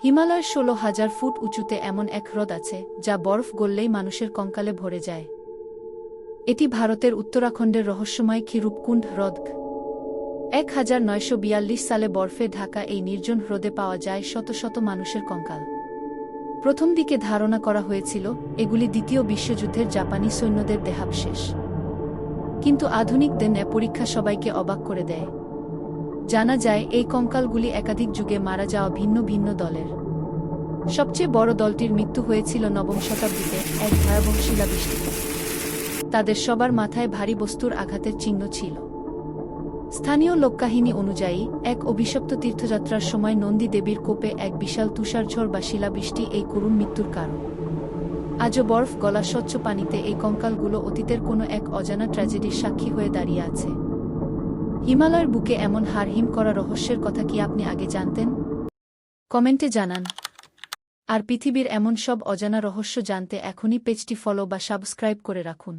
হিমালয়ের ১৬,০০০ ফুট উঁচুতে এমন এক হ্রদ আছে যা বরফ গললেই মানুষের কঙ্কালে ভরে যায়। এটি ভারতের উত্তরাখণ্ডের রহস্যময় ক্ষীরূপকুণ্ড হ্রদ। ১৯৪২ সালে বরফে ঢাকা এই নির্জন হ্রদে পাওয়া যায় শত শত মানুষের কঙ্কাল। প্রথম দিকে ধারণা করা হয়েছিল এগুলি দ্বিতীয় বিশ্বযুদ্ধের জাপানি সৈন্যদের দেহাবশেষ, কিন্তু আধুনিক DNA পরীক্ষা সবাইকে অবাক করে দেয়। জানা যায় এই কঙ্কালগুলি একাধিক যুগে মারা যাওয়া ভিন্ন ভিন্ন দলের। সবচেয়ে বড় দলটির মৃত্যু হয়েছিল নবম শতাব্দীতে এক ভয়াবহ শিলাবৃষ্টিতে। তাদের সবার মাথায় ভারী বস্তুর আঘাতের চিহ্ন ছিল। স্থানীয় লোককাহিনী অনুযায়ী এক অভিশপ্ত তীর্থযাত্রার সময় নন্দী দেবীর কোপে এক বিশাল তুষারঝড় বা শিলাবৃষ্টি এই করুণ মৃত্যুর কারণ। আজও বরফ গলা স্বচ্ছ পানিতে এই কঙ্কালগুলো অতীতের কোনো এক অজানা ট্র্যাজেডির সাক্ষী হয়ে দাঁড়িয়ে আছে। হিমালয়ের বুকে এমন হাড়হিম করা রহস্যের কথা কি আপনি আগে জানতেন? কমেন্টে জানান। আর পৃথিবীর এমন সব অজানা রহস্য জানতে এখনই পেজটি ফলো বা সাবস্ক্রাইব করে রাখুন।